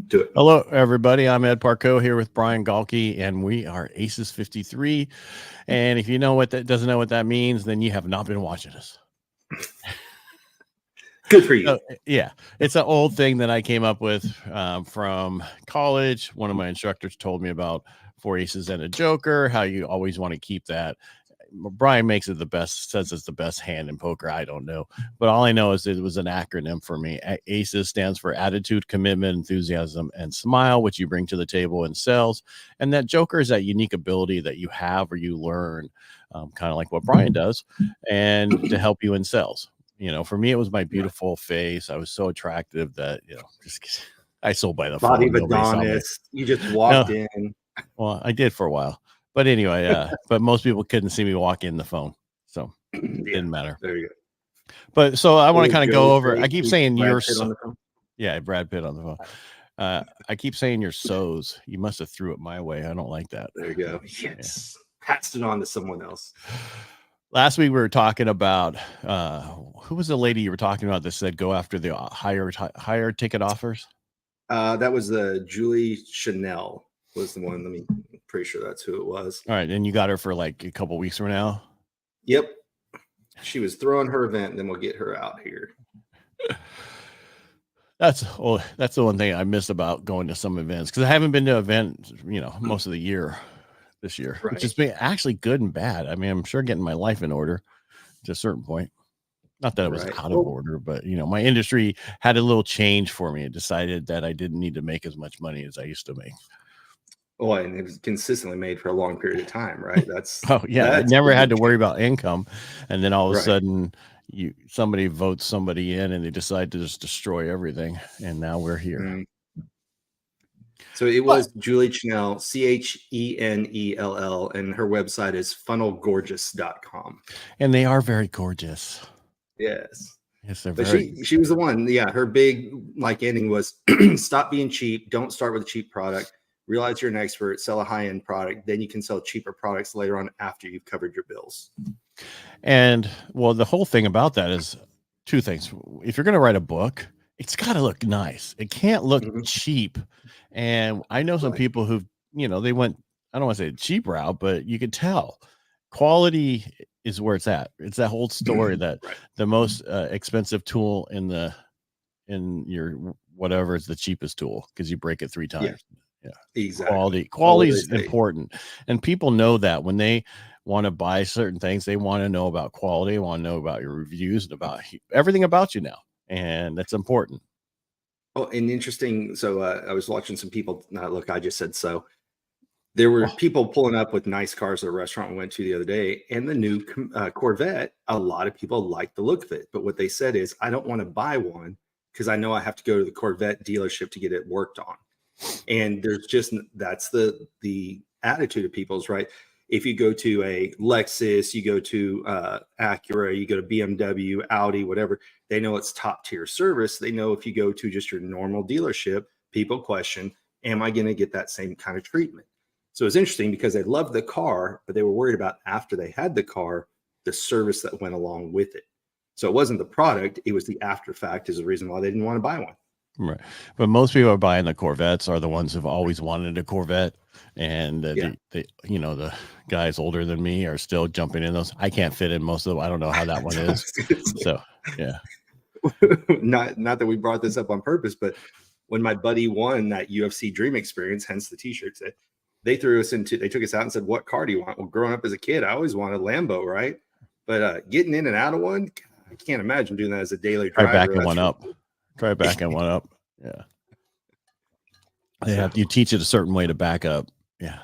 Do it. Hello, everybody. I'm Ed Parcaut here with Brian Galke, and we are Aces 53. And if you know what that doesn't know what that means, then you have not been watching us. Good for you. Yeah, it's an old thing that I came up with from college. One of my instructors told me about 4 aces and a joker, how you always want to keep that. Brian makes it the best, says it's the best hand in poker. I don't know, but all I know is it was an acronym for me. ACES stands for attitude, commitment, enthusiasm, and smile, which you bring to the table in sales. And that joker is that unique ability that you have or you learn, kind of like what Brian does, and to help you in sales. You know, for me, it was my beautiful face. I was so attractive that, just I sold by the Body phone. of Adonis. You just walked in. Well, I did for a while. But anyway, but most people couldn't see me walk in the phone, so it didn't matter. There you go. But so I want to kind of go over. I keep saying you're yeah, Brad Pitt on the phone. I keep saying you're so's. You must have threw it my way. I don't like that. There you go. Yes, passed it on to someone else. Last week we were talking about who was the lady you were talking about that said go after the higher ticket offers. That was the Julie Chanel. Was the one. I'm pretty sure that's who it was. All right, and you got her for like a couple weeks from now. Yep, she was throwing her event, and then we'll get her out here. That's the one thing I miss about going to some events, because I haven't been to events, most of the year this year, which has been actually good and bad. I mean, I'm sure getting my life in order to a certain point. Not that it was out of order, but my industry had a little change for me. It decided that I didn't need to make as much money as I used to make. Oh, and it was consistently made for a long period of time, right? That's I never had to worry about income, and then all of a sudden, somebody votes somebody in, and they decide to just destroy everything, and now we're here. Mm-hmm. So it was Julie Chanel, Chenell, and her website is funnelgorgeous.com. And they are very gorgeous. Yes. Yes, they're but she was the one. Yeah, her big ending was stop being cheap. Don't start with a cheap product. Realize you're an expert, sell a high-end product, then you can sell cheaper products later on after you've covered your bills. And well, the whole thing about that is 2 things. If you're going to write a book, it's got to look nice. It can't look cheap. And I know some people who, they went, I don't want to say cheap route, but you could tell quality is where it's at. It's that whole story that the most expensive tool in your whatever is the cheapest tool because you break it 3 times. Yeah, exactly. Quality is important, and people know that when they want to buy certain things, they want to know about quality, they want to know about your reviews and about everything about you now, and that's important. Oh, and interesting. So I was watching some people. Look, I just said so. There were people pulling up with nice cars at a restaurant we went to the other day, and the new Corvette. A lot of people like the look of it, but what they said is, I don't want to buy one because I know I have to go to the Corvette dealership to get it worked on. And there's just, that's the attitude of people's, right? If you go to a Lexus, you go to Acura, you go to BMW, Audi, whatever, they know it's top tier service. They know if you go to just your normal dealership, people question, am I going to get that same kind of treatment? So it's interesting because they loved the car, but they were worried about after they had the car, the service that went along with it. So it wasn't the product, it was the after fact is the reason why they didn't want to buy one. Right. But most people are buying the Corvettes are the ones who've always wanted a Corvette. And they, the guys older than me are still jumping in those. I can't fit in most of them. I don't know how that one is. So, yeah. not that we brought this up on purpose, but when my buddy won that UFC Dream Experience, hence the t-shirts, they took us out and said, what car do you want? Well, growing up as a kid, I always wanted Lambo, right? But getting in and out of one, I can't imagine doing that as a daily driver. Try backing one up. Yeah. You teach it a certain way to back up. Yeah.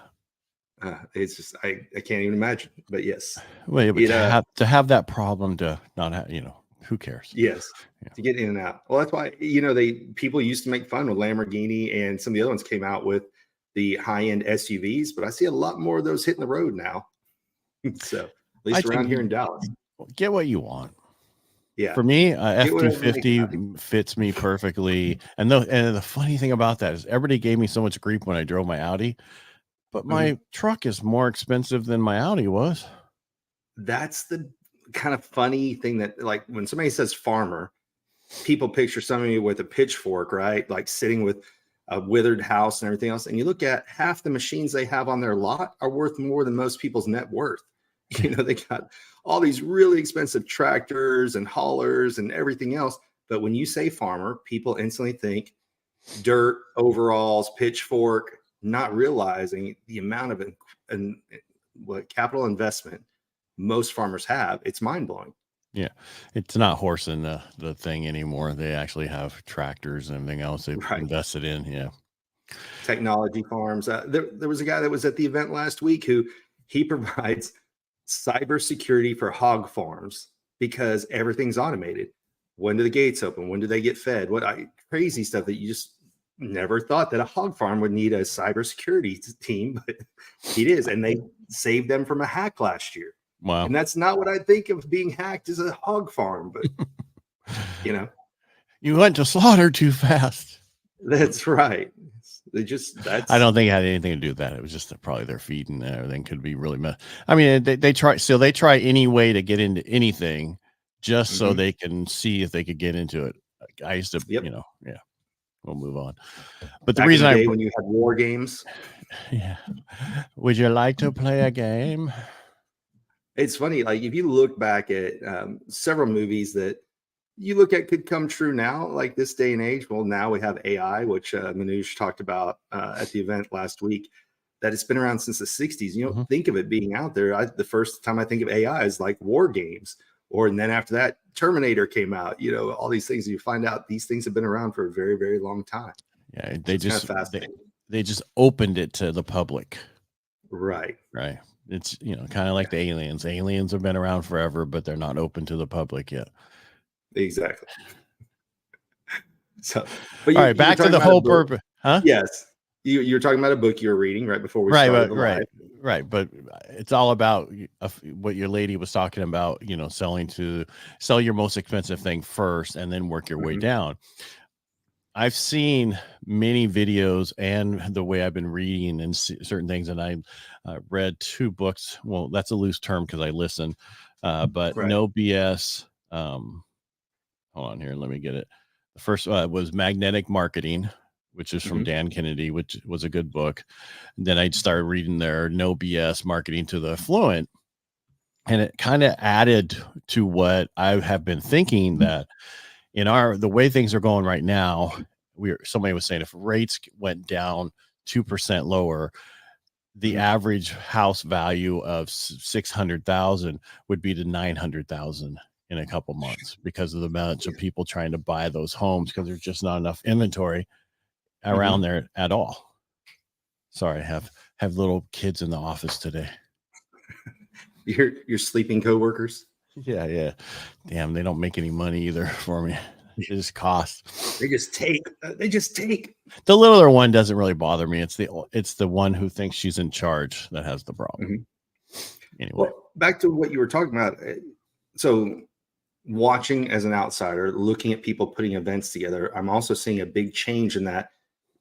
It's just, I can't even imagine, but yes. Well, but to have that problem to not have, who cares? Yes. Yeah. To get in and out. Well, that's why, people used to make fun with Lamborghini, and some of the other ones came out with the high-end SUVs, but I see a lot more of those hitting the road now. So at least around here in Dallas. Get what you want. Yeah. For me, F-250 fits me perfectly. And the funny thing about that is everybody gave me so much grief when I drove my Audi, but my truck is more expensive than my Audi was. That's the kind of funny thing that, like, when somebody says farmer, people picture somebody with a pitchfork, right? Like sitting with a withered house and everything else. And you look at half the machines they have on their lot are worth more than most people's net worth. You know, they got all these really expensive tractors and haulers and everything else. But when you say farmer, people instantly think dirt, overalls, pitchfork, not realizing the amount of what capital investment most farmers have. It's mind blowing. Yeah, it's not horsing the thing anymore. They actually have tractors and everything else they've Right. invested in. Yeah. Technology farms. There was a guy that was at the event last week who he provides cybersecurity for hog farms because everything's automated. When do the gates open? When do they get fed? Crazy stuff that you just never thought that a hog farm would need a cybersecurity team, but it is. And they saved them from a hack last year. Wow. And that's not what I think of being hacked as a hog farm, but you know, you went to slaughter too fast. That's right. I don't think it had anything to do with that. It was just probably their feed and everything could be really messed. I mean, they try any way to get into anything just so they can see if they could get into it. I used to, yeah, we'll move on. But the reason when you had war games. Yeah. Would you like to play a game? It's funny. Like if you look back at several movies that you look at could come true now, like this day and age. Well, now we have AI, which Manoj talked about at the event last week, that it's been around since the 60s. You don't think of it being out there. The first time I think of AI is like war games, and then after that, Terminator came out. You know, all these things. You find out these things have been around for a very, very long time. Yeah, they just opened it to the public. Right. It's kind of like the aliens. Aliens have been around forever, but they're not open to the public yet. Exactly. So, but all right, back to the whole purpose, huh? Yes, you're talking about a book you were reading right before we started the live. Right. But it's all about what your lady was talking about. Sell your most expensive thing first, and then work your way down. I've seen many videos, and the way I've been reading and certain things, and I read 2 books. Well, that's a loose term because I listen, but No BS. Hold on here. Let me get it. The first was Magnetic Marketing, which is from Dan Kennedy, which was a good book. And then I started reading their No BS Marketing to the Affluent. And it kind of added to what I have been thinking, that in the way things are going right now, somebody was saying if rates went down 2% lower, the average house value of 600,000 would be to 900,000 in a couple months because of the amount of people trying to buy those homes, because there's just not enough inventory around there at all. Sorry, I have little kids in the office today. Your sleeping coworkers. Yeah. Damn, they don't make any money either for me. It just costs. They just take. The littler one doesn't really bother me. It's the one who thinks she's in charge that has the problem. Anyway, well, back to what you were talking about. So, watching as an outsider, looking at people putting events together, I'm also seeing a big change in that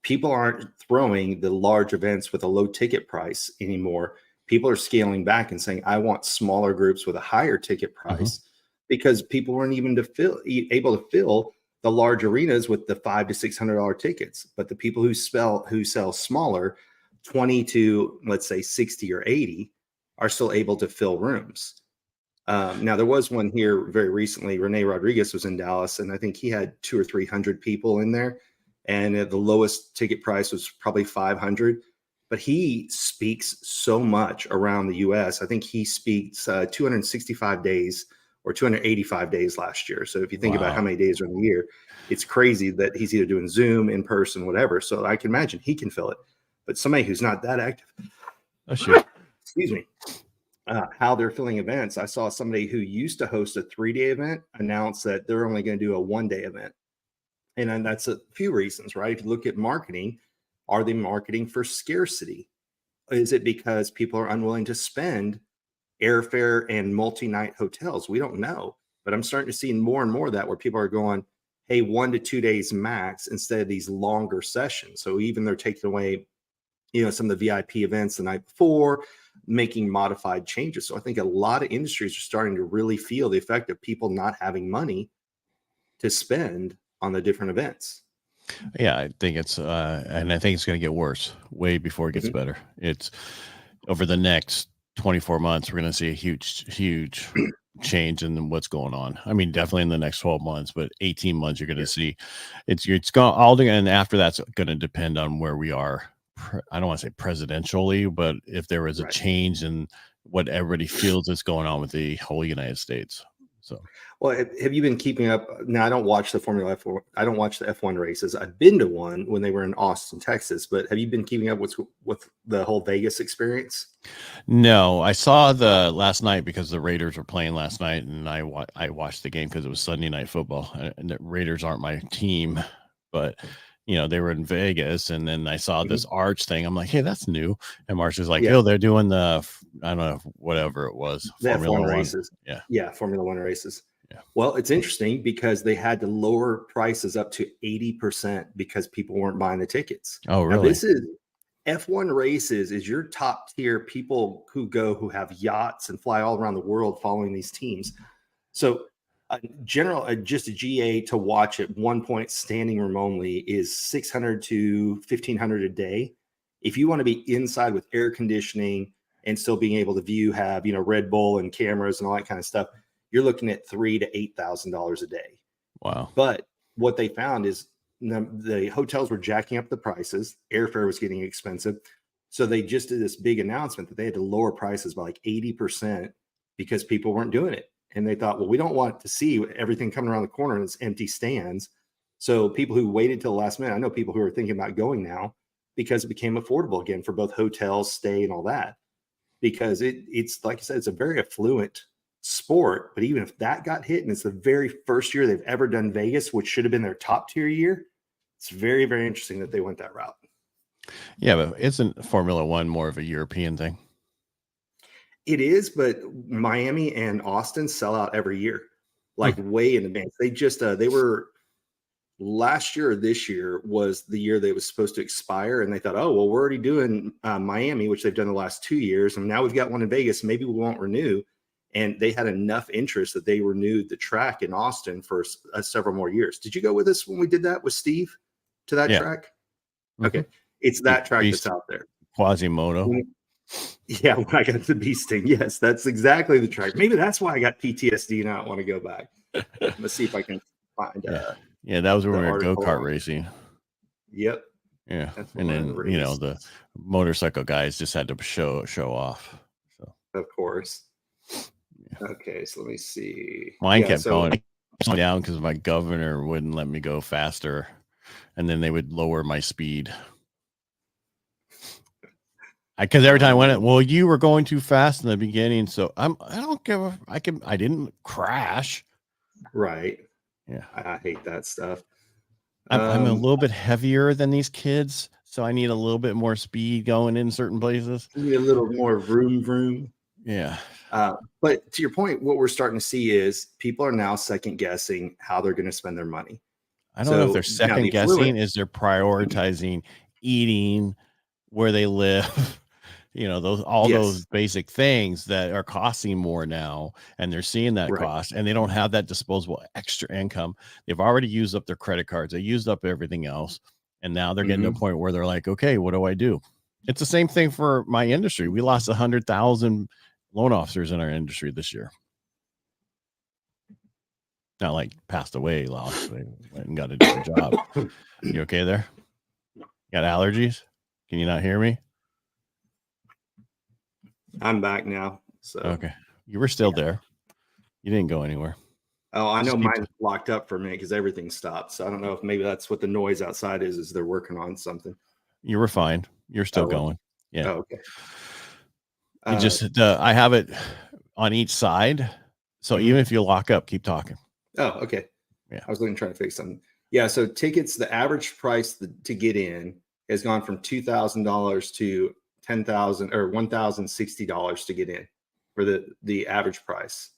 people aren't throwing the large events with a low ticket price anymore. People are scaling back and saying, I want smaller groups with a higher ticket price, because people weren't even able to fill the large arenas with the $500 to $600 tickets. But the people who sell smaller, 20 to let's say 60 or 80, are still able to fill rooms. Now there was one here very recently. Rene Rodriguez was in Dallas, and I think he had 200 or 300 people in there, and the lowest ticket price was probably 500. But he speaks so much around the U.S. I think he speaks 265 days or 285 days last year. So if you think about how many days are in the year, it's crazy that he's either doing Zoom, in person, whatever. So I can imagine he can fill it. But somebody who's not that active, excuse me, how they're filling events. I saw somebody who used to host a 3-day event announce that they're only going to do a 1-day event. And that's a few reasons, right? If you look at marketing, are they marketing for scarcity? Is it because people are unwilling to spend airfare and multi-night hotels? We don't know, but I'm starting to see more and more of that, where people are going, hey, 1 to 2 days max instead of these longer sessions. So even they're taking away, some of the VIP events the night before, making modified changes. So I think a lot of industries are starting to really feel the effect of people not having money to spend on the different events. Yeah, I think it's and I think it's going to get worse way before it gets better. It's over the next 24 months, we're going to see a huge change in what's going on. I mean, definitely in the next 12 months, but 18 months, you're going to see it's going all, and after that's going to depend on where we are. I don't want to say presidentially, but if there was a change in what everybody feels is going on with the whole United States. So, well, have you been keeping up? Now, I don't watch the Formula F. I don't watch the F1 races. I've been to one when they were in Austin, Texas. But have you been keeping up with the whole Vegas experience? No, I saw the last night because the Raiders were playing last night, and I watched the game because it was Sunday Night Football. And the Raiders aren't my team, but they were in Vegas, and then I saw this arch thing. I'm like, hey, that's new. And Marsh is like, oh, they're doing the I don't know, whatever it was, the Formula F1 One races. Yeah, Formula One races. Yeah. Well, it's interesting because they had to lower prices up to 80% because people weren't buying the tickets. Oh, really? Now, this is F1 races is your top tier people who have yachts and fly all around the world following these teams. So just a GA to watch at one point standing room only is 600 to 1500 a day. If you want to be inside with air conditioning and still being able to have Red Bull and cameras and all that kind of stuff, you're looking at $3,000 to $8,000 a day. Wow. But what they found is the hotels were jacking up the prices. Airfare was getting expensive. So they just did this big announcement that they had to lower prices by like 80% because people weren't doing it. And they thought, well, we don't want to see everything coming around the corner and it's empty stands. So people who waited till the last minute, I know people who are thinking about going now because it became affordable again for both hotels, stay, and all that. Because it's like I said, it's a very affluent sport. But even if that got hit and it's the very first year they've ever done Vegas, which should have been their top tier year, it's very, very interesting that they went that route. Yeah, but isn't Formula One more of a European thing? It is, but Miami and Austin sell out every year, like way in advance. They just they were last year or this year was the year they was supposed to expire, and they thought, oh well, we're already doing Miami, which they've done the last 2 years, and now we've got one in Vegas. Maybe we won't renew. And they had enough interest that they renewed the track in Austin for several more years. Did you go with us when we did that with Steve to that track? Okay, it's that track that's out there. Quasimodo. Yeah, when I got the bee sting, yes, that's exactly the track. Maybe that's why I got PTSD and I don't want to go back. Let's see if I can find. Yeah, that was when we were go-kart racing. Yep. Yeah, and then the motorcycle guys just had to show off. So of course. Okay, so let me see. Mine kept going down because my governor wouldn't let me go faster, and then they would lower my speed. Because every time I went, well, you were going too fast in the beginning, so I don't give a. I didn't crash. Right. Yeah. I hate that stuff. I'm a little bit heavier than these kids, so I need a little bit more speed going in certain places. You need a little more vroom. Yeah. But to your point, what we're starting to see is people are now second guessing how they're going to spend their money. I don't know if they're second guessing, is they're prioritizing eating, where they live, those basic things that are costing more now, and they're seeing that cost, and they don't have that disposable extra income. They've already used up their credit cards, they used up everything else, and now they're getting to a point where they're like, okay, what do I do? It's the same thing for my industry. We lost 100,000 loan officers in our industry this year. Not like passed away, lost. They went and got a different job. You okay there? Got allergies? Can you not hear me? I'm back now. So okay, you were still there. You didn't go anywhere. Oh, I know mine's locked up for a minute because everything stopped. So I don't know if maybe that's what the noise outside is they're working on something. You were fine. You're still going. Yeah. Oh, okay. You just I have it on each side. So even if you lock up, keep talking. Oh, okay. Yeah. I was trying to fix something. Yeah. So tickets, the average price to get in has gone from $2,000 to $10,000 or $1,060 to get in for the average price.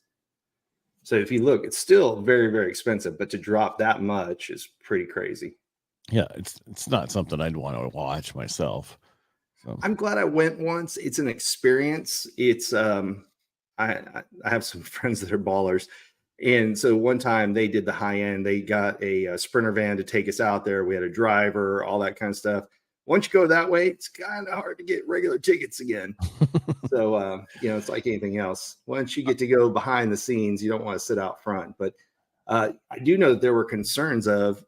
So if you look, it's still very, very expensive, but to drop that much is pretty crazy. Yeah, it's not something I'd want to watch myself. So I'm glad I went once. It's an experience. It's I have some friends that are ballers. And so one time they did the high end. They got a Sprinter van to take us out there. We had a driver, all that kind of stuff. Once you go that way, it's kind of hard to get regular tickets again. So, it's like anything else. Once you get to go behind the scenes, you don't want to sit out front. But I do know that there were concerns of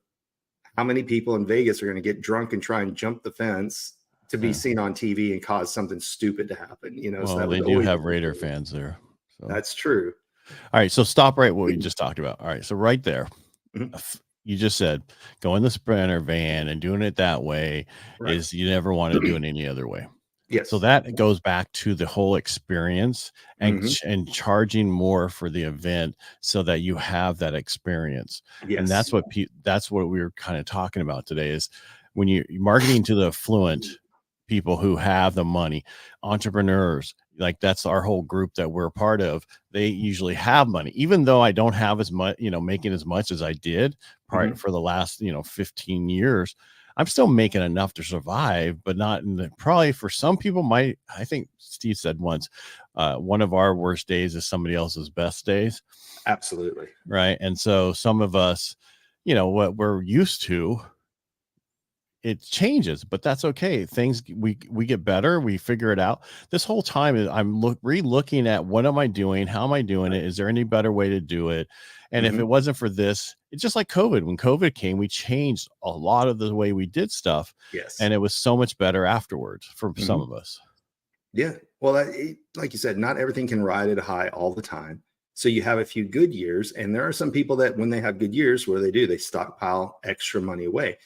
how many people in Vegas are going to get drunk and try and jump the fence to be seen on TV and cause something stupid to happen. Well, so that they was do always have Raider fans there. So. That's true. All right. So stop right what we just talked about. All right. So right there, you just said going the Sprinter van and doing it that way is you never want to do it any other way. Yes. So that goes back to the whole experience and charging more for the event so that you have that experience. Yes. And that's what we were kind of talking about today is when you're marketing to the affluent people who have the money, entrepreneurs, like that's our whole group that we're a part of. They usually have money, even though I don't have as much, making as much as I did for the last, 15 years. I'm still making enough to survive, but not probably for some people I think Steve said once, one of our worst days is somebody else's best days. Absolutely. Right. And so some of us, what we're used to, it changes, but that's okay. Things we get better. We figure it out. This whole time I'm re-looking at what am I doing? How am I doing it? Is there any better way to do it? And if it wasn't for this, it's just like COVID. When COVID came, we changed a lot of the way we did stuff. Yes. And it was so much better afterwards for some of us. Yeah. Well, like you said, not everything can ride at a high all the time. So you have a few good years. And there are some people that when they have good years, what do? They stockpile extra money away.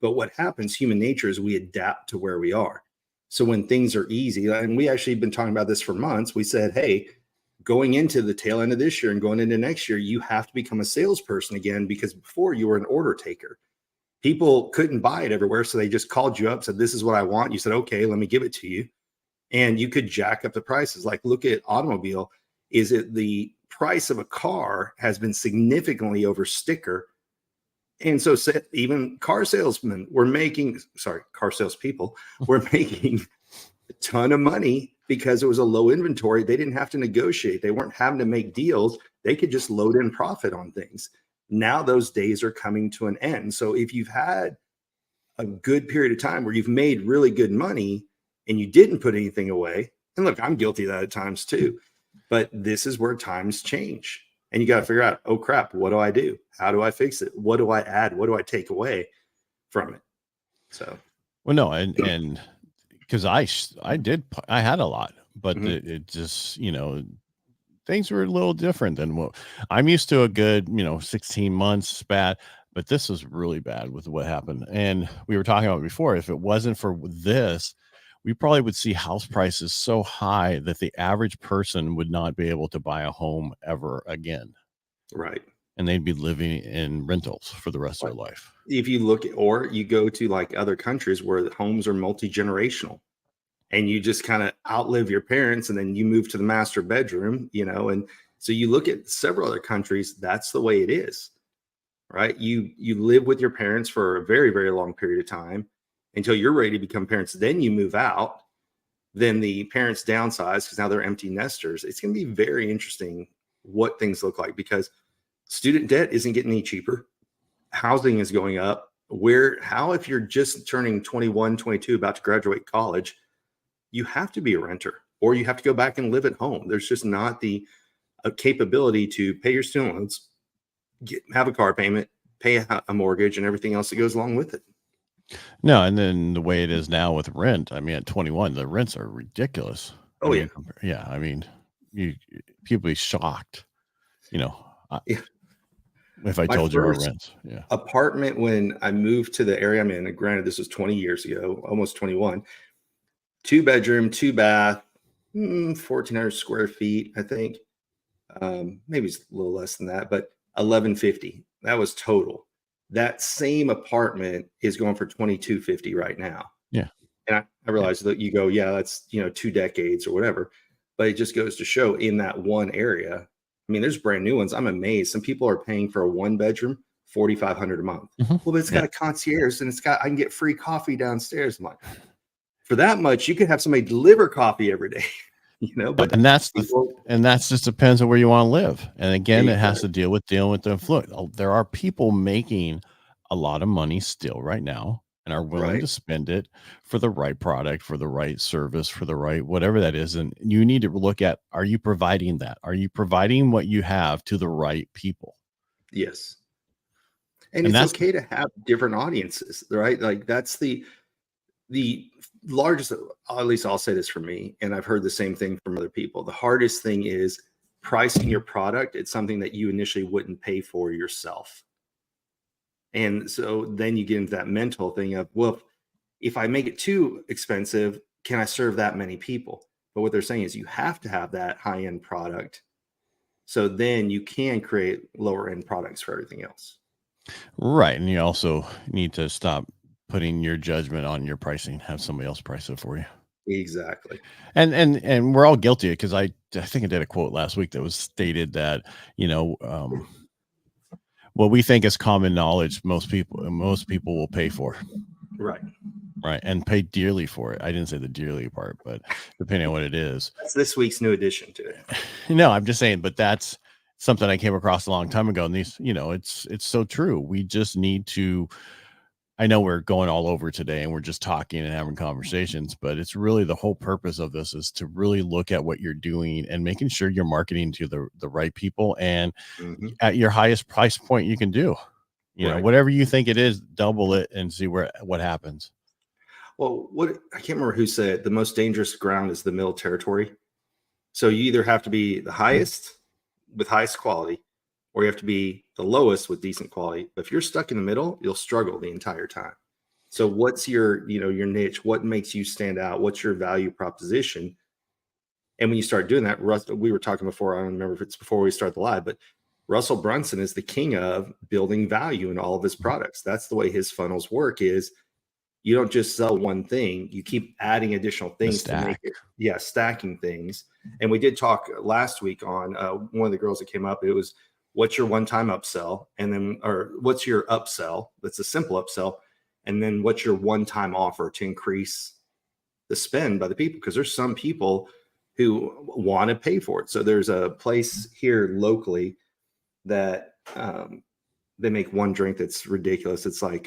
But what happens, human nature, is we adapt to where we are. So when things are easy, and we actually been talking about this for months, we said, hey, going into the tail end of this year and going into next year, you have to become a salesperson again, because before you were an order taker. People couldn't buy it everywhere. So they just called you up, said, this is what I want. You said, okay, let me give it to you. And you could jack up the prices. Like look at automobile. Is it the price of a car has been significantly over sticker. And so even car salespeople were making a ton of money because it was a low inventory. They didn't have to negotiate. They weren't having to make deals. They could just load in profit on things. Now those days are coming to an end. So if you've had a good period of time where you've made really good money and you didn't put anything away, and look, I'm guilty of that at times too, but this is where times change. And you got to figure out, oh crap, what do I do? How do I fix it? What do I add? What do I take away from it? So, well, no, and because I had a lot, but it just, things were a little different than what I'm used to. A good, 16 months bad, but this was really bad with what happened. And we were talking about before, if it wasn't for this, we probably would see house prices so high that the average person would not be able to buy a home ever again. Right. And they'd be living in rentals for the rest of their life. If you look at, or you go to like other countries where the homes are multi-generational and you just kind of outlive your parents and then you move to the master bedroom, and so you look at several other countries, that's the way it is, right? You live with your parents for a very, very long period of time until you're ready to become parents. Then you move out. Then the parents downsize because now they're empty nesters. It's going to be very interesting what things look like because student debt isn't getting any cheaper. Housing is going up. If you're just turning 21, 22, about to graduate college, you have to be a renter or you have to go back and live at home. There's just not the capability to pay your student loans, have a car payment, pay a mortgage and everything else that goes along with it. No, and then the way it is now with rent, I mean, at 21, the rents are ridiculous. Oh, yeah. I mean, people be shocked, if I told you our rents. Yeah. Apartment when I moved to the area I'm in, and granted, this was 20 years ago, almost 21, 2-bedroom, 2-bath, 1,400 square feet, I think. Maybe it's a little less than that, but $1,150. That was total. That same apartment is going for $2,250 right now. Yeah. And I realize that you go, yeah, that's 2 decades or whatever, but it just goes to show in that one area. I mean, there's brand new ones. I'm amazed. Some people are paying for a 1-bedroom, $4,500 a month. Well, but it's got a concierge and I can get free coffee downstairs. I'm like, for that much, you could have somebody deliver coffee every day. But and that's people, and that's just depends on where you want to live. And again, it has exactly. to dealing with the influence. There are people making a lot of money still right now and are willing Right. to spend it for the right product, for the right service, for the right whatever that is. And you need to look at, are you providing that? Are you providing what you have to the right people? Yes. And And it's that's okay to have different audiences, right? Like that's the largest, at least I'll say this for me, and I've heard the same thing from other people. The hardest thing is pricing your product. It's something that you initially wouldn't pay for yourself. And so then you get into that mental thing of, well, if I make it too expensive, can I serve that many people? But what they're saying is you have to have that high end product. So then you can create lower end products for everything else. right. And you also need to stop putting your judgment on your pricing, have somebody else price it for you. Exactly. And we're all guilty, because I think I did a quote last week that was stated that, what we think is common knowledge, most people will pay for. Right. Right. And pay dearly for it. I didn't say the dearly part, but depending on what it is. That's this week's new addition to it. No, I'm just saying, but that's something I came across a long time ago. And these, it's so true. We just need to, I know we're going all over today and we're just talking and having conversations, but it's really the whole purpose of this is to really look at what you're doing and making sure you're marketing to the right people and at your highest price point you can do. Right. Whatever you think it is, double it and see what happens. Well, I can't remember who said it, the most dangerous ground is the middle territory. So you either have to be the highest with highest quality, or you have to be the lowest with decent quality. But if you're stuck in the middle, you'll struggle the entire time. So what's your niche? What makes you stand out? What's your value proposition? And when you start doing that, we were talking before, I don't remember if it's before we start the live, but Russell Brunson is the king of building value in all of his products. That's the way his funnels work is you don't just sell one thing, you keep adding additional things to make it, stacking things. And we did talk last week on one of the girls that came up, it was what's your one-time upsell, and then, or what's your upsell, that's a simple upsell, and then what's your one-time offer to increase the spend by the people, because there's some people who want to pay for it. So there's a place here locally that they make one drink that's ridiculous. It's like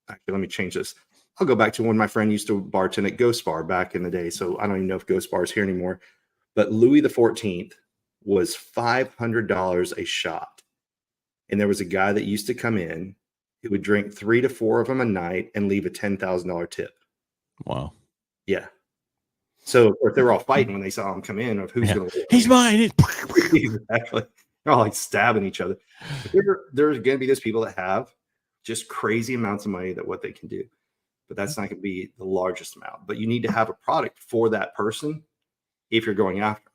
actually, let me change this. I'll go back to when my friend used to bartend at Ghost Bar back in the day. So I don't even know if Ghost Bar is here anymore. But Louis the 14th was $500 a shot. And there was a guy that used to come in who would drink 3 to 4 of them a night and leave a $10,000 tip. Wow. Yeah. So of course they were all fighting when they saw him come in of who's going to win. He's mine. Exactly. They're all like stabbing each other. There's going to be those people that have just crazy amounts of money that what they can do, but that's not going to be the largest amount. But you need to have a product for that person if you're going after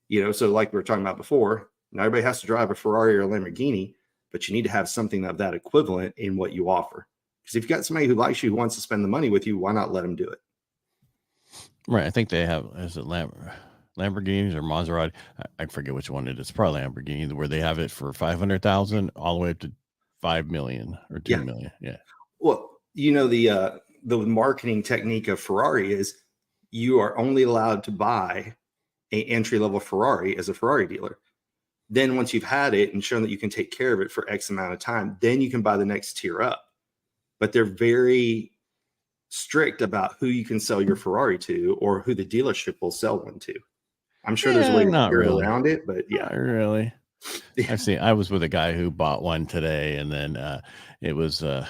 them. So like we were talking about before, not everybody has to drive a Ferrari or a Lamborghini, but you need to have something of that equivalent in what you offer. Because if you've got somebody who likes you, who wants to spend the money with you, why not let them do it? Right. I think they have, is it Lamborghinis or Maserati? I forget which one it is. Probably Lamborghini, where they have it for 500,000 all the way up to 5 million or 2 million. Yeah. Well, the marketing technique of Ferrari is you are only allowed to buy an entry-level Ferrari as a Ferrari dealer. Then once you've had it and shown that you can take care of it for X amount of time, then you can buy the next tier up. But they're very strict about who you can sell your Ferrari to or who the dealership will sell one to. I'm sure there's a way to figure around it, but yeah. Not really. I was with a guy who bought one today, and then it was a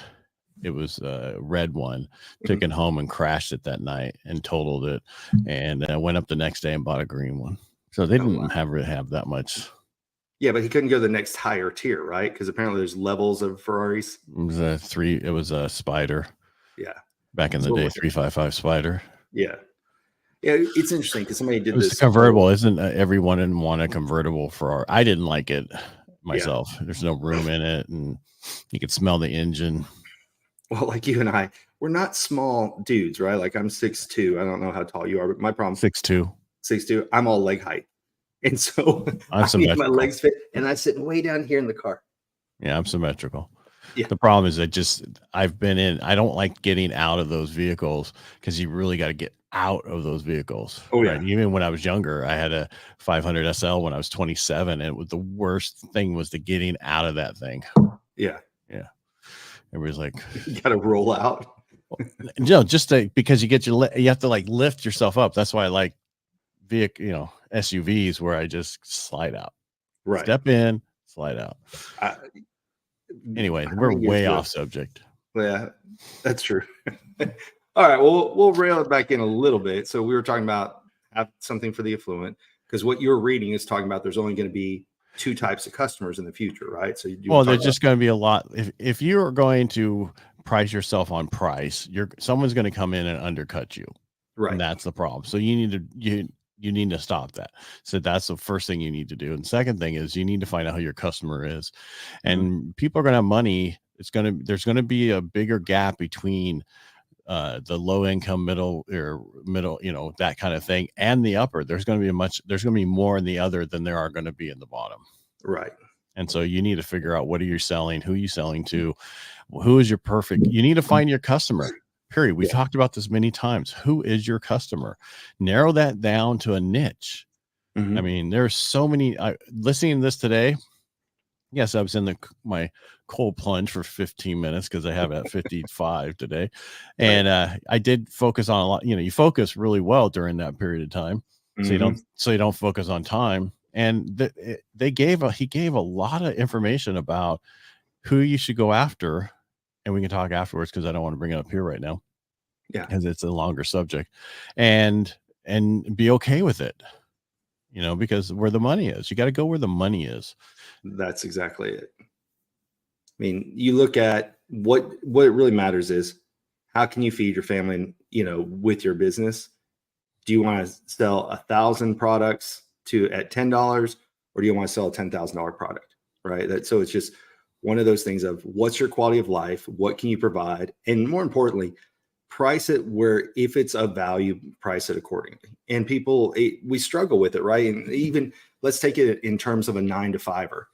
red one, took it home and crashed it that night and totaled it, and went up the next day and bought a green one. So they didn't have that much. Yeah, but he couldn't go the next higher tier, right? Because apparently there's levels of Ferraris. It was a Spider. Yeah. Back in the day, 355 Spider. Yeah. Yeah, it's interesting because somebody did this. Convertible. Isn't everyone want a convertible Ferrari? I didn't like it myself. Yeah. There's no room in it, and you could smell the engine. Well, like you and I, we're not small dudes, right? Like I'm 6'2". I don't know how tall you are, but my problem 6'2". 6'2". I'm all leg height. And so I need my legs fit, and I sit way down here in the car. Yeah, I'm symmetrical. Yeah. The problem is I don't like getting out of those vehicles because you really got to get out of those vehicles. Oh, right. yeah. Even when I was younger, I had a 500 SL when I was 27, and the worst thing was the getting out of that thing. Yeah. Yeah. Everybody's like, you got to roll out. Just because you have to like lift yourself up. That's why I like vehicle, SUVs where I just slide out, Right. step in, slide out. Anyway, we're way off subject. Yeah, that's true. All right. Well, we'll rail it back in a little bit. So we were talking about something for the affluent, because what you're reading is talking about there's only going to be 2 types of customers in the future, right? So there's just going to be a lot. If you're going to price yourself on price, someone's going to come in and undercut you. Right. And that's the problem. So you need to stop that. So that's the first thing you need to do. And the second thing is you need to find out who your customer is. And people are going to have money. There's going to be a bigger gap between the low income, middle, that kind of thing, and the upper. There's going to be more in the other than there are going to be in the bottom. Right. And so you need to figure out what are you selling, who are you selling to, who is your perfect. You need to find your customer. Period. We've talked about this many times. Who is your customer? Narrow that down to a niche. I mean, there's so many. Listening to this today, yes, I was in my cold plunge for 15 minutes because I have at 55 today. And I did focus on a lot. You focus really well during that period of time. So you don't focus on time. And he gave a lot of information about who you should go after. And we can talk afterwards because I don't want to bring it up here right now. Yeah. Because it's a longer subject. And be okay with it. Because where the money is, you got to go where the money is. That's exactly it. I mean, you look at what it really matters is how can you feed your family, with your business? Do you want to sell 1,000 products at $10, or do you want to sell a $10,000 product? Right. So it's just one of those things of what's your quality of life? What can you provide? And more importantly, price it where if it's of value, price it accordingly. And we struggle with it, right? And even let's take it in terms of a 9-to-5er.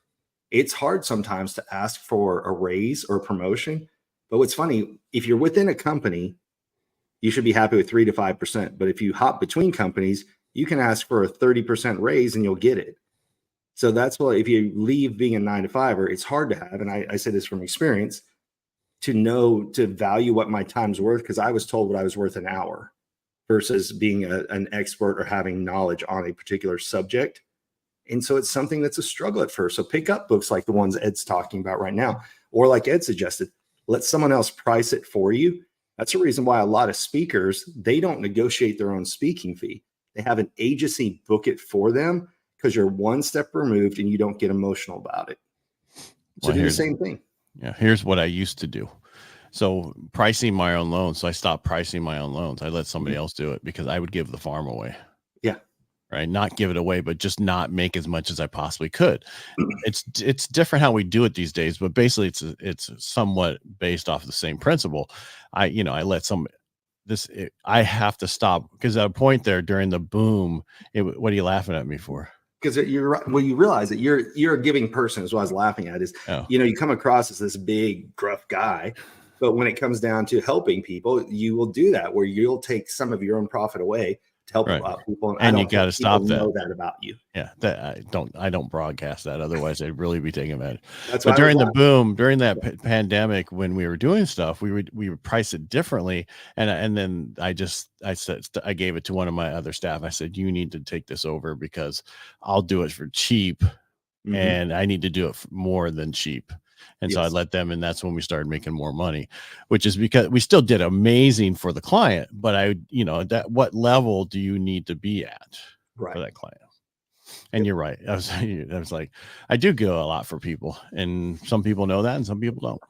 It's hard sometimes to ask for a raise or a promotion. But what's funny, if you're within a company, you should be happy with 3 to 5%. But if you hop between companies, you can ask for a 30% raise and you'll get it. So that's why if you leave being a 9-to-5er, it's hard to have. And I say this from experience, to value what my time's worth, because I was told what I was worth an hour versus being an expert or having knowledge on a particular subject. And so it's something that's a struggle at first. So pick up books like the ones Ed's talking about right now, or like Ed suggested, let someone else price it for you. That's the reason why a lot of speakers, they don't negotiate their own speaking fee. They have an agency book it for them because you're one step removed and you don't get emotional about it. So do the same thing. Yeah. Here's what I used to do. So pricing my own loans. So I stopped pricing my own loans. I let somebody else do it because I would give the farm away. Yeah. Right. Not give it away, but just not make as much as I possibly could. It's different how we do it these days, but basically it's somewhat based off of the same principle. I let I have to stop because at a point there during the boom, what are you laughing at me for? Because you're right. Well, you realize that you're a giving person is what I was laughing at is, you come across as this big gruff guy, but when it comes down to helping people, you will do that where you'll take some of your own profit away to help out people. And you got to stop that. Know that about you. Yeah. That I don't broadcast that. Otherwise I'd really be taking advantage. But during the boom, during that pandemic, when we were doing stuff, we would price it differently. And then I gave it to one of my other staff. I said, you need to take this over because I'll do it for cheap and I need to do it for more than cheap. And so I let them, and that's when we started making more money, which is because we still did amazing for the client. But what level do you need to be at for that client? And you're right. I was like, I do go a lot for people, and some people know that and some people don't.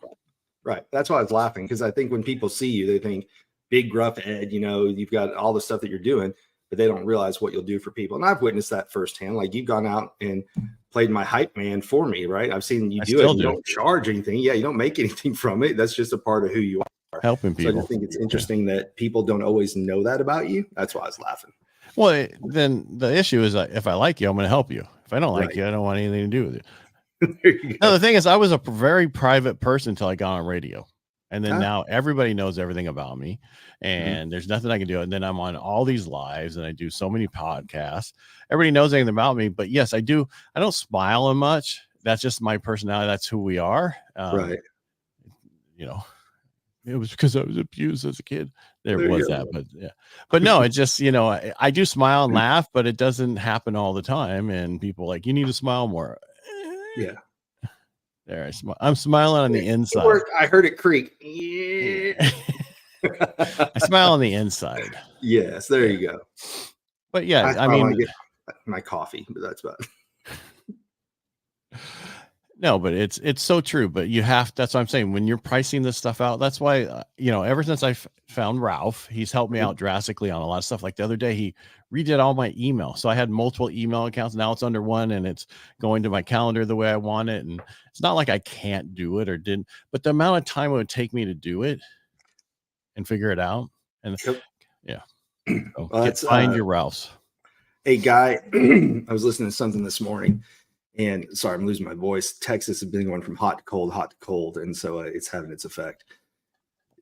Right. That's why I was laughing, because I think when people see you, they think big gruff Ed, you've got all the stuff that you're doing, but they don't realize what you'll do for people. And I've witnessed that firsthand. Like you've gone out and played my hype man for me, right? I've seen you do it. You don't charge anything. Yeah, you don't make anything from it. That's just a part of who you are. Helping people. So I just think it's interesting that people don't always know that about you. That's why I was laughing. Well, then the issue is if I like you, I'm going to help you. If I don't like you, I don't want anything to do with it. No, the thing is, I was a very private person until I got on radio. And then now everybody knows everything about me, and there's nothing I can do. And then I'm on all these lives, and I do so many podcasts. Everybody knows everything about me. But yes, I do. I don't smile much. That's just my personality. That's who we are. Right. You know, it was because I was abused as a kid. There was that, go. but yeah. But no, it just, you know, I do smile and laugh, but it doesn't happen all the time. And people like, you need to smile more. Yeah. There, I'm smiling on the inside. I heard it creak. Yeah. I smile on the inside. Yes, there you go. But yeah, I mean, I get my coffee, but that's about it. No, but it's so true. But you have, that's what I'm saying. When you're pricing this stuff out, that's why, you know, ever since I found Ralph, he's helped me out drastically on a lot of stuff. Like the other day, he redid all my email. So I had multiple email accounts. Now it's under one, and it's going to my calendar the way I want it. And it's not like I can't do it or didn't, but the amount of time it would take me to do it and figure it out. And yeah, so well, find your Ralphs. A guy, I was listening to something this morning. And sorry, I'm losing my voice. Texas has been going from hot to cold. And so it's having its effect.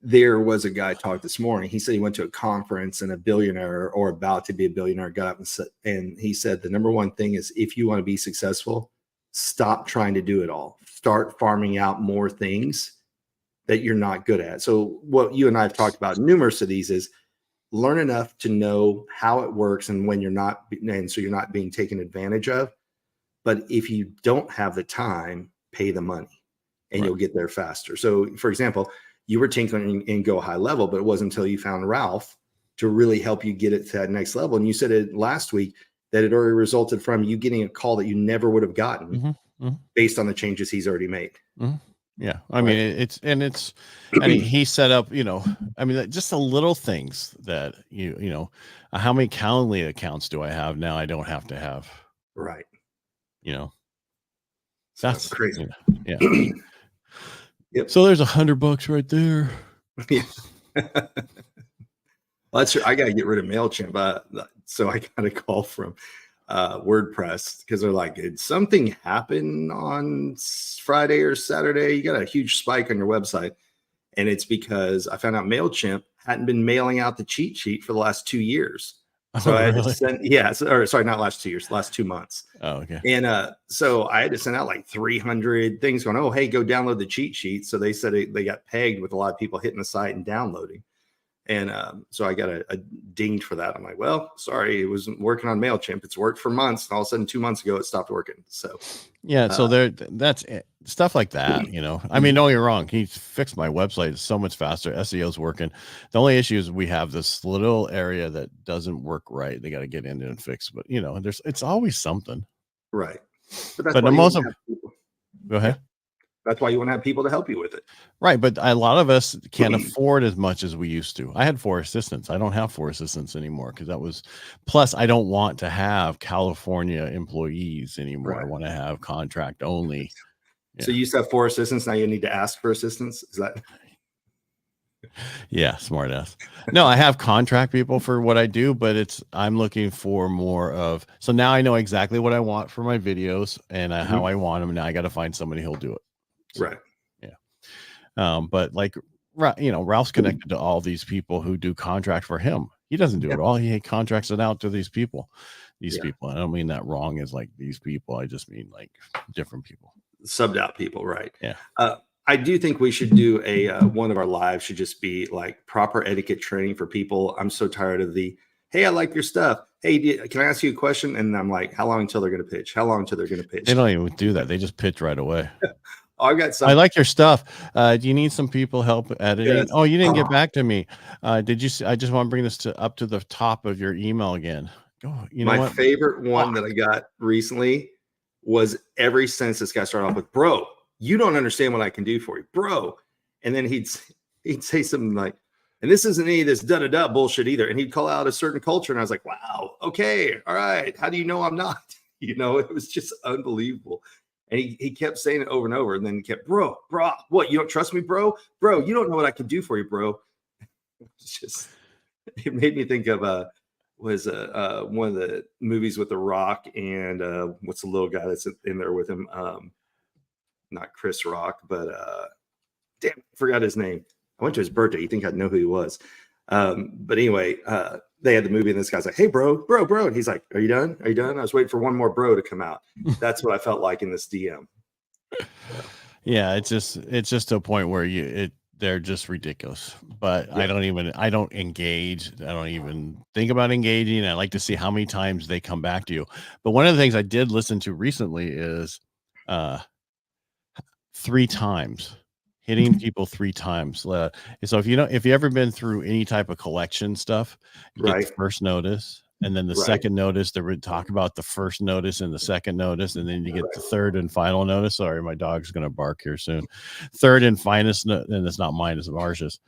There was a guy talked this morning. He said he went to a conference, and a billionaire or about to be a billionaire got up and he said, the number one thing is, if you want to be successful, stop trying to do it all. Start farming out more things that you're not good at. So what you and I have talked about numerous of these is learn enough to know how it works and when you're not, and so you're not being taken advantage of. But if you don't have the time, pay the money and you'll get there faster. So for example, you were tinkering and go high level, but it wasn't until you found Ralph to really help you get it to that next level. And you said it last week that it already resulted from you getting a call that you never would have gotten based on the changes he's already made. Yeah. I mean, I mean, he set up, you know, I mean, just the little things that you know, how many Calendly accounts do I have now? I don't have to have. Right. You know, that's crazy. You know, yeah. Yep. So there's $100 right there. Yeah. Well, that's true. I got to get rid of MailChimp. So I got a call from WordPress because they're like, did something happen on Friday or Saturday? You got a huge spike on your website. And it's because I found out MailChimp hadn't been mailing out the cheat sheet for the last 2 years. So I had to send, sorry, not last 2 years, last 2 months. Oh, okay. And so I had to send out like 300 things going, oh, hey, go download the cheat sheet. So they said they got pegged with a lot of people hitting the site and downloading. And so I got a dinged for that. I'm like, well, sorry, it wasn't working on MailChimp. It's worked for months. And all of a sudden, 2 months ago, it stopped working. So yeah, so that's it. Stuff like that, you know. I mean, don't get me wrong, he fixed my website so much faster. SEO's working. The only issue is we have this little area that doesn't work right. They got to get in and fix. But you know, it's always something. Right. But the most go ahead. That's why you want to have people to help you with it. Right. But a lot of us can't afford as much as we used to. I had 4 assistants. I don't have 4 assistants anymore because that was, plus I don't want to have California employees anymore. Right. I want to have contract only. Yeah. So you used to have 4 assistants. Now you need to ask for assistance. Is that? Yeah. Smart ass. No, I have contract people for what I do, but I'm looking for more of, so now I know exactly what I want for my videos and how I want them. Now I got to find somebody who'll do it. So, right. Yeah. But like, you know, Ralph's connected to all these people who do contract for him. He doesn't do it all. He contracts it out to these people. People. I don't mean that wrong as like these people. I just mean like different people. Subbed out people. Right. Yeah. I do think we should do one of our lives should just be like proper etiquette training for people. I'm so tired of hey, I like your stuff. Hey, can I ask you a question? And I'm like, how long until they're going to pitch? How long until they're going to pitch? They don't even do that. They just pitch right away. I got some. I like your stuff. Do you need some people help editing? Yes. Oh, you didn't get back to me. Did you? I just want to bring this up to the top of your email again. Oh, you know my favorite one that I got recently was every sentence this guy started off with, bro, you don't understand what I can do for you, bro. And then he'd say something like, and this isn't any of this da-da-da bullshit either. And he'd call out a certain culture. And I was like, wow, okay, all right. How do you know I'm not? You know, it was just unbelievable. And he kept saying it over and over. And then he kept, bro, what? You don't trust me, bro? Bro, you don't know what I can do for you, bro. It made me think of one of the movies with The Rock and what's the little guy that's in there with him? Not Chris Rock, but damn, I forgot his name. I went to his birthday. You think I'd know who he was? But anyway, they had the movie, and this guy's like, "Hey, bro," and he's like, "Are you done? Are you done?" I was waiting for one more bro to come out. That's what I felt like in this DM. Yeah, it's just a point where they're just ridiculous. But I don't engage. I don't even think about engaging. I like to see how many times they come back to you. But one of the things I did listen to recently is 3 times. Hitting people 3 times. So if you ever been through any type of collection stuff, you get the first notice, and then the second notice, they would talk about the first notice and the second notice, and then you get the third and final notice. Sorry, my dog's going to bark here soon. Third and finest, and it's not mine, it's Marsha's.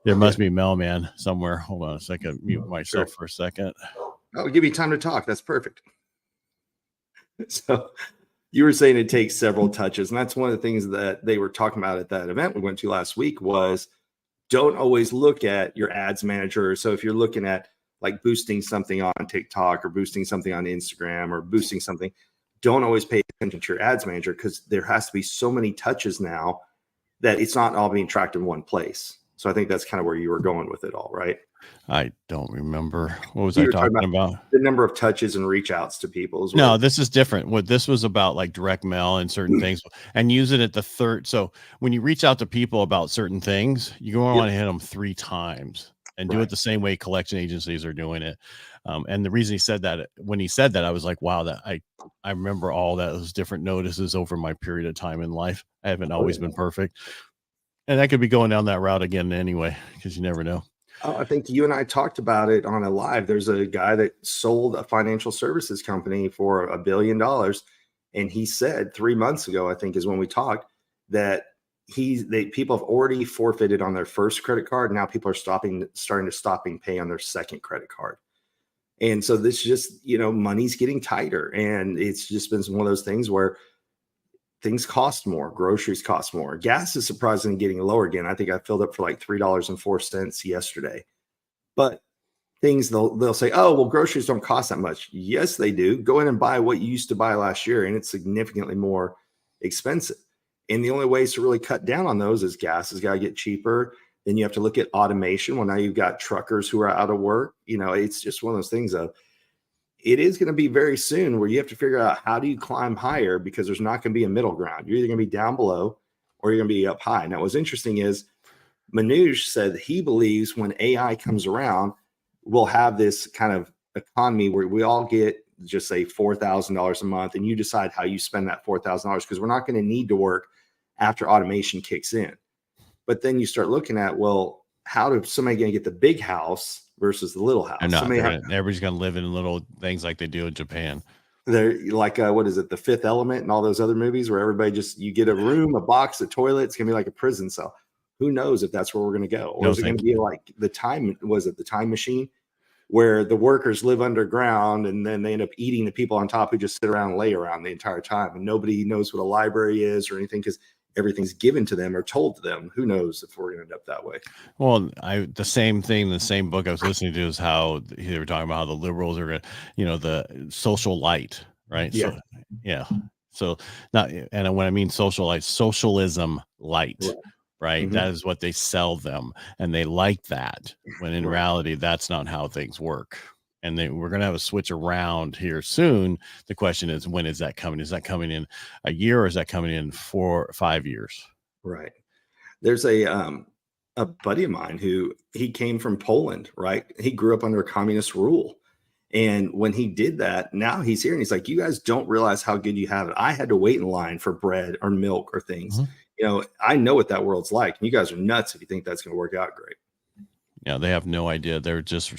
There must be mailman somewhere. Hold on a second. Mute myself for a second. I'll give you time to talk. That's perfect. So you were saying it takes several touches, and that's one of the things that they were talking about at that event we went to last week was don't always look at your ads manager. So if you're looking at like boosting something on TikTok or boosting something on Instagram or boosting something, don't always pay attention to your ads manager because there has to be so many touches now that it's not all being tracked in one place. So I think that's kind of where you were going with it all, right? I don't remember. What was I talking about? The number of touches and reach outs to people. No, this is different. What this was about, like direct mail and certain things, and use it at the third. So when you reach out to people about certain things, you're going to want to hit them 3 times and do it the same way collection agencies are doing it. And the reason he said that, when he said that, I was like, wow, that I remember all those different notices over my period of time in life. I haven't always been perfect. And I could be going down that route again anyway, because you never know. Oh, I think you and I talked about it on a live. There's a guy that sold a financial services company for $1 billion. And he said 3 months ago, I think is when we talked, that people have already forfeited on their first credit card. Now people are starting to stop pay on their second credit card. And so this just, money's getting tighter. And it's just been one of those things where things cost more. Groceries cost more. Gas is surprisingly getting lower again. I think I filled up for like $3.04 yesterday. But things they'll say, oh, well, groceries don't cost that much. Yes, they do. Go in and buy what you used to buy last year, and it's significantly more expensive. And the only ways to really cut down on those is gas has got to get cheaper. Then you have to look at automation. Well, now you've got truckers who are out of work. It's just one of those things of it is going to be very soon where you have to figure out how do you climb higher, because there's not going to be a middle ground. You're either going to be down below or you're going to be up high. Now, what's interesting is Manoj said he believes when AI comes around, we'll have this kind of economy where we all get just say $4,000 a month, and you decide how you spend that $4,000, because we're not going to need to work after automation kicks in. But then you start looking at, well, how does somebody going to get the big house versus the little house? Everybody's going to live in little things like they do in Japan. They're like, what is it? The Fifth Element and all those other movies where everybody you get a room, a box, a toilet. It's going to be like a prison cell. Who knows if that's where we're going to go? Or is it going to be like the Time Machine, where the workers live underground and then they end up eating the people on top who just sit around and lay around the entire time, and nobody knows what a library is or anything because everything's given to them or told to them. Who knows if we're going to end up that way? Well, the same book I was listening to is how they were talking about how the liberals are going to, the social light, right? Yeah. So, yeah. So and when I mean social light, socialism light, right? Mm-hmm. That is what they sell them. And they like that, when in reality, that's not how things work. And we're going to have a switch around here soon. The question is, when is that coming? Is that coming in a year, or is that coming in 4 or 5 years? Right. There's a buddy of mine who he came from Poland, right? He grew up under communist rule. And when he did that, now he's here and he's like, you guys don't realize how good you have it. I had to wait in line for bread or milk or things. Mm-hmm. I know what that world's like. And you guys are nuts if you think that's going to work out great. Yeah, they have no idea. They're just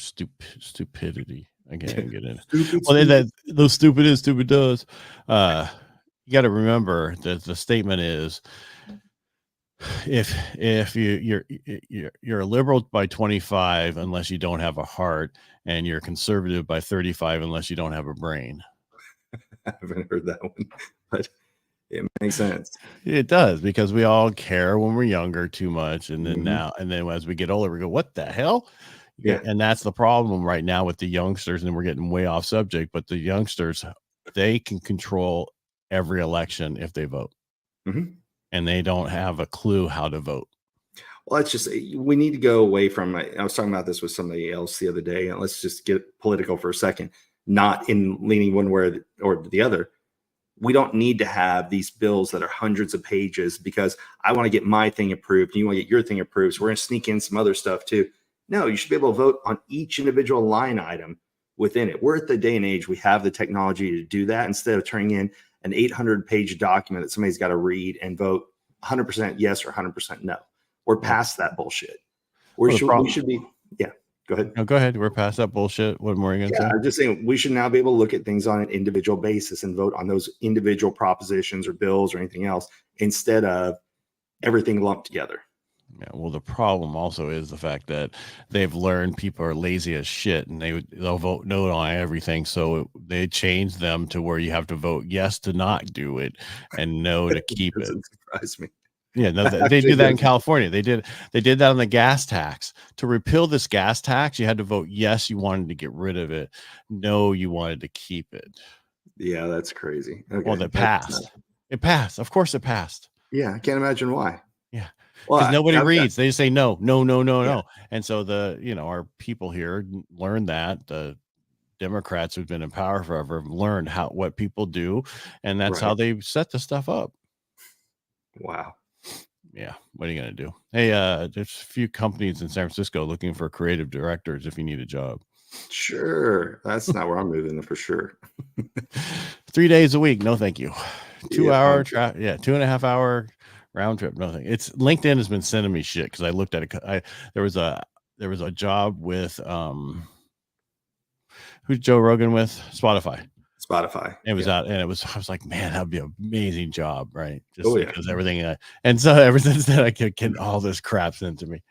stupidity. I can't get it. Those stupid is, stupid does. You got to remember that the statement is, if you're a liberal by 25 unless you don't have a heart, and you're conservative by 35 unless you don't have a brain. I haven't heard that one, but it makes sense. It does, because we all care when we're younger too much, and then and then as we get older, we go, "What the hell?" Yeah, and that's the problem right now with the youngsters. And we're getting way off subject, but the youngsters, they can control every election if they vote, and they don't have a clue how to vote. Well, let's just say we need to go away from. I was talking about this with somebody else the other day, and let's just get political for a second. Not in leaning one way or the other. We don't need to have these bills that are hundreds of pages because I want to get my thing approved. And you want to get your thing approved. So we're going to sneak in some other stuff too. No, you should be able to vote on each individual line item within it. We're at the day and age we have the technology to do that instead of turning in an 800-page document that somebody's got to read and vote 100% yes or 100% no. We're past that bullshit. We should be, yeah. Go ahead. No, go ahead. We're past that bullshit. What more are you going to say? I'm just saying we should now be able to look at things on an individual basis and vote on those individual propositions or bills or anything else instead of everything lumped together. Yeah, well, the problem also is the fact that they've learned people are lazy as shit and they'll vote no on everything. So they changed them to where you have to vote yes to not do it and no to keep it. Doesn't surprise me. Yeah, no, they do that in California. They did that on the gas tax. To repeal this gas tax, you had to vote yes, you wanted to get rid of it. No, you wanted to keep it. Yeah, that's crazy. Okay. Well, that passed. It passed. Of course it passed. Yeah, I can't imagine why. Yeah. Because nobody reads. They just say no. And so our people here learned that. The Democrats who've been in power forever have learned what people do, and that's how they set the stuff up. Wow. Yeah, what are you going to do? Hey, there's a few companies in San Francisco looking for creative directors if you need a job. Sure. That's not where I'm moving for sure. 3 days a week. No, thank you. 2 hour 2.5 hour round trip. Nothing. It's LinkedIn has been sending me shit because I looked at it. There was a job with who's Joe Rogan with? Spotify. It was out, and I was like, man, that'd be an amazing job, right? Just because everything, and so ever since then, I could get all this crap sent to me.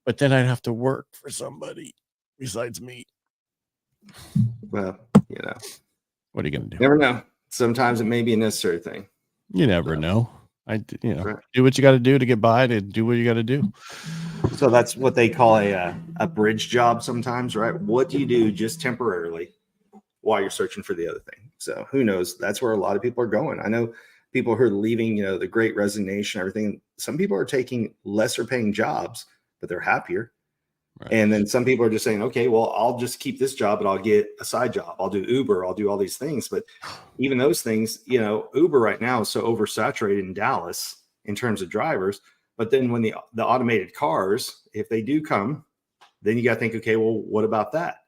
But then I'd have to work for somebody besides me. Well, what are you gonna do? Never know. Sometimes it may be a necessary thing. You never know. Do what you got to do to get by. To do what you got to do. So that's what they call a bridge job sometimes, right? What do you do just temporarily while you're searching for the other thing? So who knows? That's where a lot of people are going. I know people who are leaving, the great resignation, everything. Some people are taking lesser paying jobs, but they're happier. Right. And then some people are just saying, okay, well, I'll just keep this job, but I'll get a side job. I'll do Uber. I'll do all these things. But even those things, Uber right now is so oversaturated in Dallas in terms of drivers. But then when the automated cars, if they do come, then you got to think, okay, well, what about that?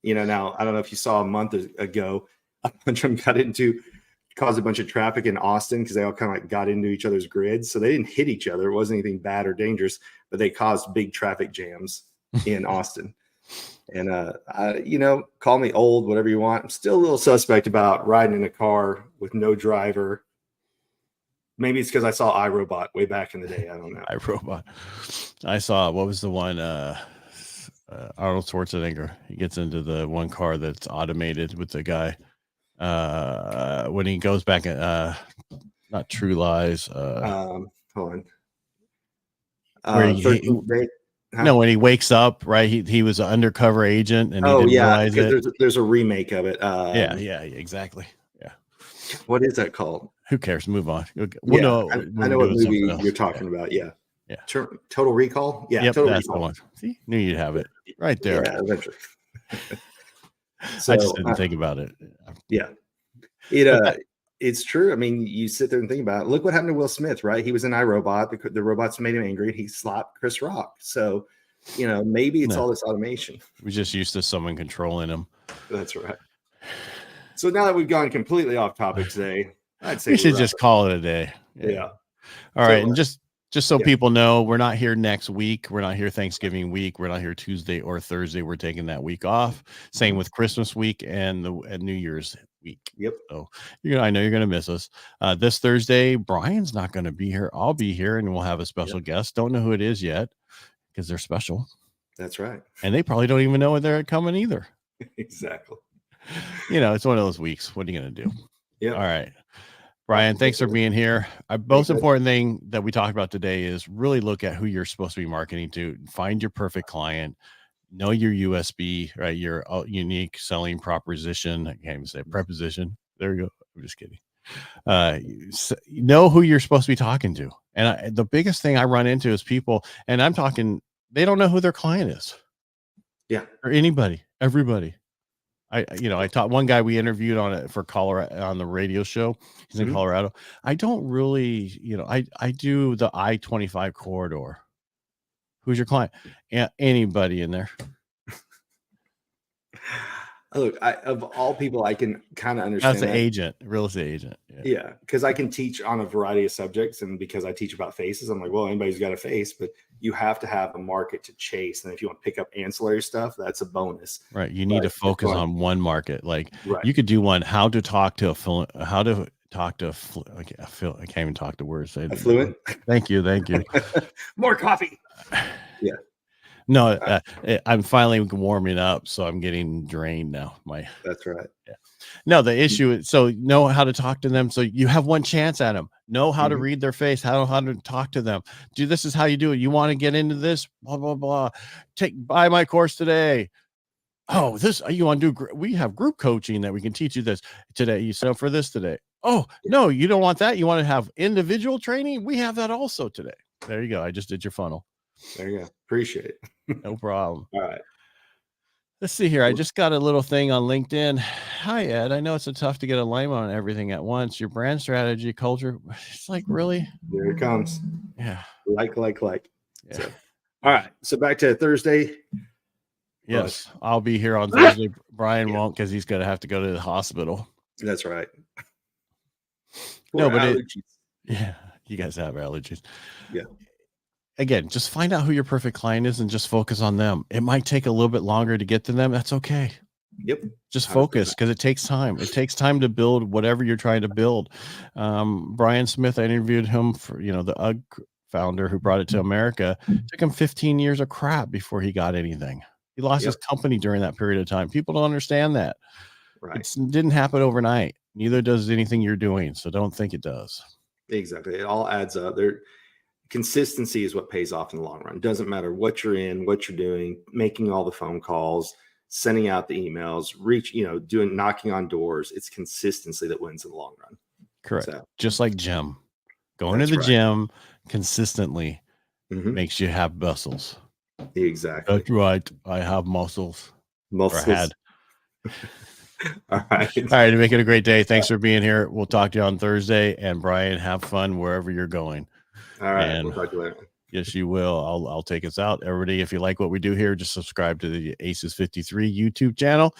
Now, I don't know if you saw a month ago, a bunch of them caused a bunch of traffic in Austin because they all kind of like got into each other's grids. So they didn't hit each other. It wasn't anything bad or dangerous, but they caused big traffic jams in Austin. And, call me old, whatever you want. I'm still a little suspect about riding in a car with no driver. Maybe it's because I saw iRobot way back in the day. I don't know. iRobot. I saw, what was the one, Arnold Schwarzenegger. He gets into the one car that's automated with the guy. When he goes back, not True Lies. Hold on. When he wakes up, right? He was an undercover agent, and he didn't realize it. There's a remake of it. Yeah, exactly. Yeah. What is that called? Who cares? Move on. I know what movie you're talking about. Yeah. Total Recall. Yeah. Total that's Recall. The one. See, knew you'd have it right there. Yeah, eventually. So, I just didn't think about it. Yeah. It's true. I mean, you sit there and think about it. Look what happened to Will Smith, right? He was in iRobot. The robots made him angry. He slapped Chris Rock. So, maybe it's all this automation. We're just used to someone controlling him. That's right. So now that we've gone completely off topic today, I'd say we should just call it a day. Yeah. All right. And just so people know, we're not here next week. We're not here Thanksgiving week. We're not here Tuesday or Thursday. We're taking that week off. Same with Christmas week and New Year's week. Yep. So I know you're going to miss us. This Thursday, Brian's not going to be here. I'll be here, and we'll have a special guest. Don't know who it is yet because they're special. That's right. And they probably don't even know when they're coming either. Exactly. It's one of those weeks. What are you going to do? Yeah. All right. Brian, thanks for being here. Most important thing that we talked about today is really look at who you're supposed to be marketing to. Find your perfect client. Know your USB, right? Your unique selling proposition. I can't even say preposition. There you go. I'm just kidding. Know who you're supposed to be talking to. And the biggest thing I run into is people, and I'm talking, they don't know who their client is. Yeah. Or anybody, everybody. I taught one guy we interviewed on it for Colorado on the radio show. He's in Colorado. I don't really, I do the I-25 corridor. Who's your client? Anybody in there. Look, of all people, I can kind of understand. That's an agent, real estate agent. Yeah, because I can teach on a variety of subjects, and because I teach about faces, I'm like, well, anybody's got a face, but you have to have a market to chase. And if you want to pick up ancillary stuff, that's a bonus. Right. You need to focus on one market. Like you could do one, how to talk to I can't even talk to words. Affluent. Thank you. More coffee. Yeah. No, I'm finally warming up, so I'm getting drained now. That's right. Yeah. No, the issue is, so know how to talk to them. So you have one chance at them. Know how to read their face. How to talk to them. This is how you do it. You want to get into this? Blah blah blah. Buy my course today. Oh, you want to do? We have group coaching that we can teach you this today. You sign up for this today. Oh no, you don't want that. You want to have individual training? We have that also today. There you go. I just did your funnel. There you go. Appreciate it. No problem. All right. Let's see here. I just got a little thing on LinkedIn. Hi, Ed. I know it's tough to get alignment on everything at once. Your brand strategy, culture. It's like, really? There it comes. Yeah. Like. Yeah. So, all right. So back to Thursday. Yes. I'll be here on Thursday. Brian won't, because he's going to have to go to the hospital. That's right. No, but you guys have allergies. Yeah. Again, just find out who your perfect client is and just focus on them. It might take a little bit longer to get to them. That's okay. Yep. Just focus, because it takes time. It takes time to build whatever you're trying to build. Brian Smith, I interviewed him for, the UGG founder who brought it to America. It took him 15 years of crap before he got anything. He lost his company during that period of time. People don't understand that. Right. It didn't happen overnight. Neither does anything you're doing. So don't think it does. Exactly. It all adds up. Consistency is what pays off in the long run. Doesn't matter what you're in, what you're doing, making all the phone calls, sending out the emails, knocking on doors. It's consistency that wins in the long run. Correct. So, just like gym. Going to the gym consistently makes you have muscles. Exactly. That's right. I have muscles. Muscles. All right. To make it a great day. Thanks for being here. We'll talk to you on Thursday. And Brian, have fun wherever you're going. All right. And we'll talk to you later. Yes, you will. I'll take us out. Everybody, if you like what we do here, just subscribe to the Aces 53 YouTube channel.